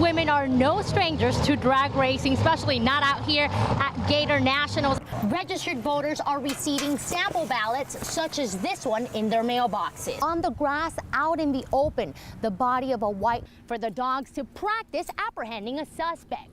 women are no strangers to drag racing, especially not out here at Gator Nationals. Registered voters are receiving sample ballots such as this one in their mailboxes. On the grass out in the open, the body of a white for the dogs to practice apprehending a suspect.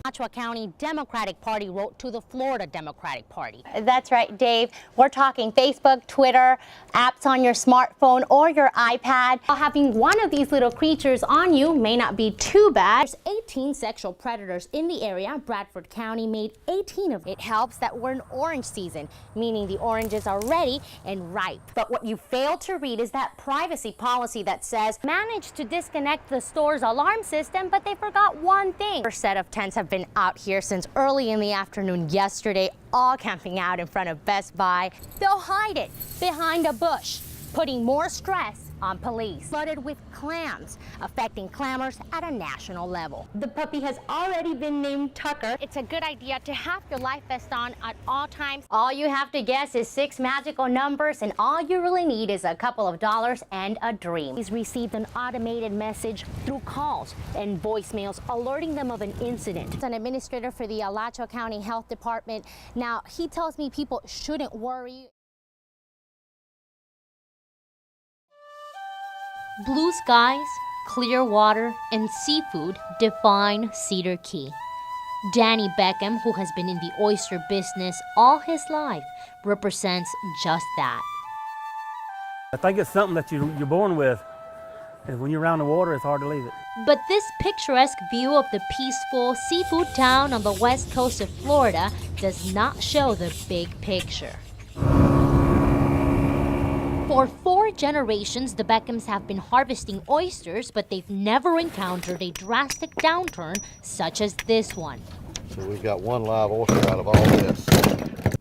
Bechara County Democratic Party wrote to the Florida Democratic Party. That's right, Dave. We're talking Facebook, Twitter, apps on your smartphone or your iPad. Having one of these little creatures on you may not be too bad. There's 18 sexual predators in the area. Bradford County made 18 of them. It helps that we're in orange season, meaning the oranges are ready and ripe. But what you fail to read is that privacy policy that says managed to disconnect the store's alarm system, but they forgot one thing. First set of tents have been out here since early in the afternoon yesterday, all camping out in front of Best Buy. They'll hide it behind a bush, putting more stress on police. Flooded with clams, affecting clammers at a national level. The puppy has already been named Tucker. It's a good idea to have your life vest on at all times. All you have to guess is 6 magical numbers, and all you really need is a couple of dollars and a dream. He's received an automated message through calls and voicemails alerting them of an incident. It's an administrator for the Alachua County Health Department. Now, he tells me people shouldn't worry. Blue skies, clear water, and seafood define Cedar Key. Danny Beckham, who has been in the oyster business all his life, represents just that. I think it's something that you're born with, and when you're around the water, it's hard to leave it. But this picturesque view of the peaceful seafood town on the west coast of Florida does not show the big picture. For 4 generations, the Beckhams have been harvesting oysters, but they've never encountered a drastic downturn such as this one. So we've got one live oyster out of all this.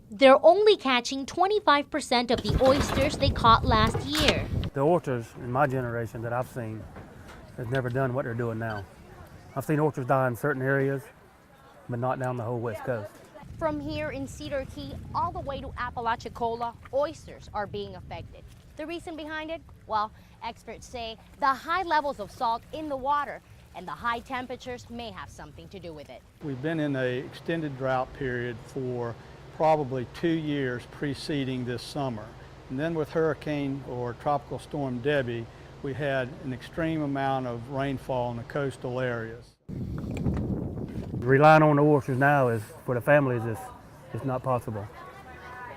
They're only catching 25% of the oysters they caught last year. The oysters in my generation that I've seen has never done what they're doing now. I've seen oysters die in certain areas, but not down the whole west coast. From here in Cedar Key all the way to Apalachicola, oysters are being affected. The reason behind it? Well, experts say the high levels of salt in the water and the high temperatures may have something to do with it. We've been in an extended drought period for probably 2 years preceding this summer. And then with Hurricane or Tropical Storm Debbie, we had an extreme amount of rainfall in the coastal areas. Relying on the oysters now is, for the families, is not possible.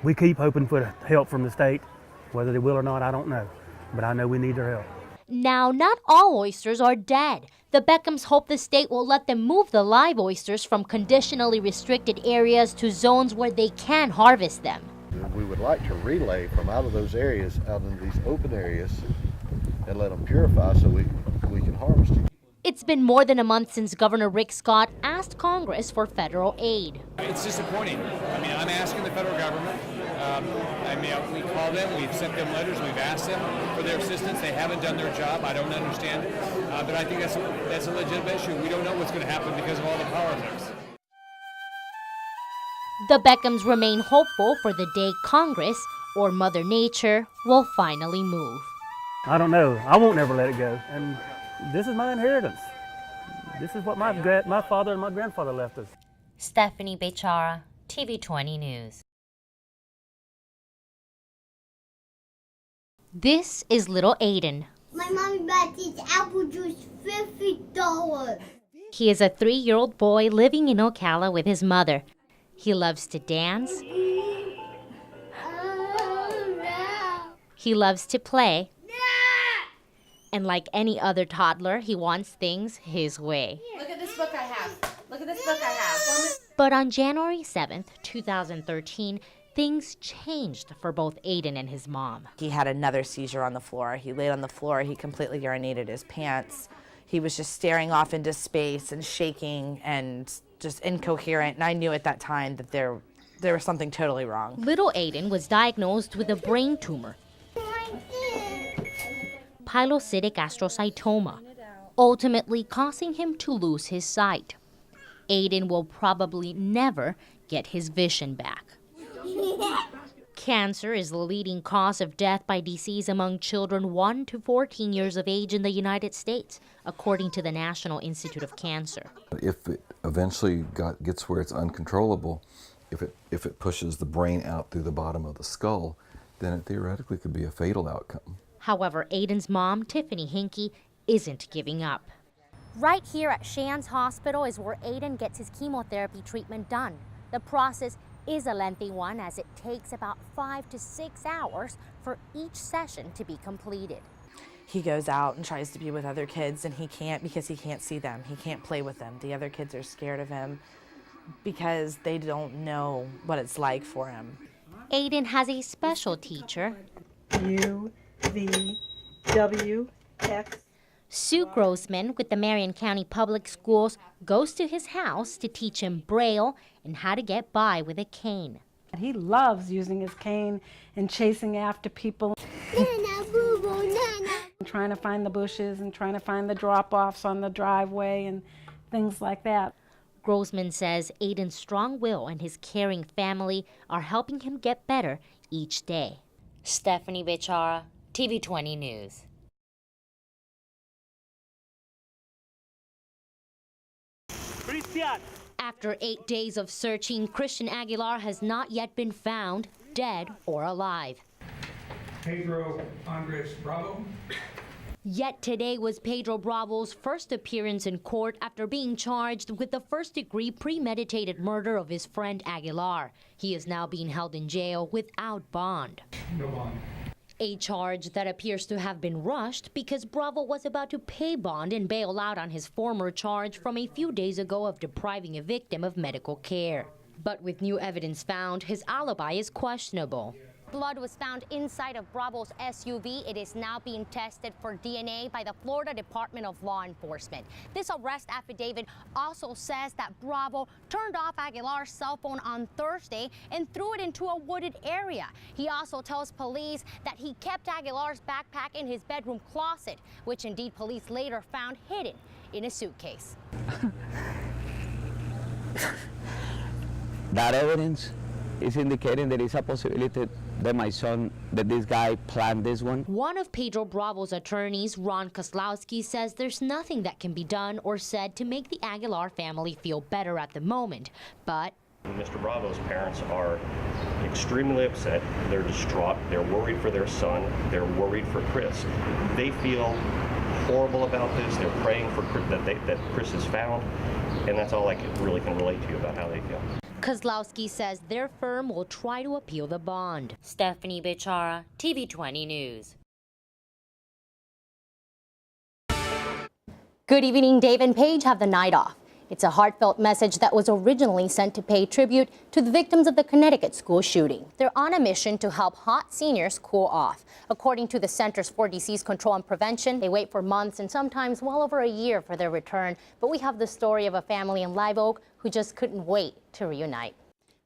We keep hoping for help from the state. Whether they will or not, I don't know. But I know we need their help. Now, not all oysters are dead. The Beckhams hope the state will let them move the live oysters from conditionally restricted areas to zones where they can harvest them. We would like to relay from out of those areas, out in these open areas, and let them purify so we can harvest them. It's been more than a month since Governor Rick Scott asked Congress for federal aid. It's disappointing. I mean, I'm asking the federal government. We call them, we've sent them letters, we've asked them for their assistance. They haven't done their job. I don't understand it. But I think that's a legitimate issue. We don't know what's going to happen because of all the politics. The Beckhams remain hopeful for the day Congress or Mother Nature will finally move. I don't know. I won't never let it go. And this is my inheritance. This is what my father and my grandfather left us. Stephanie Bechara, TV 20 News. This is little Aiden. My mommy bought this apple juice $50. He is a 3-year-old boy living in Ocala with his mother. He loves to dance. He loves to play. And like any other toddler, he wants things his way. Look at this book I have. Look at this book I have. But on January 7th, 2013, things changed for both Aiden and his mom. He had another seizure on the floor. He laid on the floor. He completely urinated his pants. He was just staring off into space and shaking and just incoherent. And I knew at that time that there was something totally wrong. Little Aiden was diagnosed with a brain tumor, pilocytic astrocytoma, ultimately causing him to lose his sight. Aiden will probably never get his vision back. Cancer is the leading cause of death by disease among children 1 to 14 years of age in the United States, according to the National Institute of Cancer. If it eventually gets where it's uncontrollable, if it pushes the brain out through the bottom of the skull, then it theoretically could be a fatal outcome. However, Aiden's mom, Tiffany Hinkey, isn't giving up. Right here at Shands Hospital is where Aiden gets his chemotherapy treatment done. The process is a lengthy one, as it takes about 5 to 6 hours for each session to be completed. He goes out and tries to be with other kids, and he can't because he can't see them. He can't play with them. The other kids are scared of him because they don't know what it's like for him. Aiden has a special teacher, UVWX. Sue Grossman with the Marion County Public Schools goes to his house to teach him Braille and how to get by with a cane. He loves using his cane and chasing after people. Nana, boo boo, Nana. Trying to find the bushes and trying to find the drop-offs on the driveway and things like that. Grossman says Aiden's strong will and his caring family are helping him get better each day. Stephanie Bechara, TV 20 News. After 8 days of searching, Christian Aguilar has not yet been found, dead or alive. Pedro Andres Bravo. Yet today was Pedro Bravo's first appearance in court after being charged with the first-degree premeditated murder of his friend Aguilar. He is now being held in jail without bond. No bond. A charge that appears to have been rushed because Bravo was about to pay bond and bail out on his former charge from a few days ago of depriving a victim of medical care. But with new evidence found, his alibi is questionable. Blood was found inside of Bravo's SUV. It is now being tested for DNA by the Florida Department of Law Enforcement. This arrest affidavit also says that Bravo turned off Aguilar's cell phone on Thursday and threw it into a wooded area. He also tells police that he kept Aguilar's backpack in his bedroom closet, which indeed police later found hidden in a suitcase. That evidence is indicating there is a possibility that my son, that this guy planned this one. One of Pedro Bravo's attorneys, Ron Kozlowski, says there's nothing that can be done or said to make the Aguilar family feel better at the moment, but Mr. Bravo's parents are extremely upset. They're distraught. They're worried for their son. They're worried for Chris. They feel horrible about this. They're praying for that Chris is found, and that's all I really can relate to you about how they feel. Kozlowski says their firm will try to appeal the bond. Stephanie Bechara, TV 20 News. Good evening. Dave and Paige have the night off. It's a heartfelt message that was originally sent to pay tribute to the victims of the Connecticut school shooting. They're on a mission to help hot seniors cool off. According to the Centers for Disease Control and Prevention, they wait for months and sometimes well over a year for their return. But we have the story of a family in Live Oak who just couldn't wait to reunite.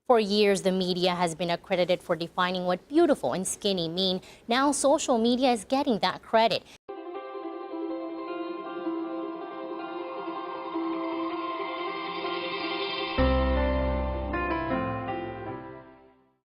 For years, the media has been accredited for defining what beautiful and skinny mean. Now social media is getting that credit.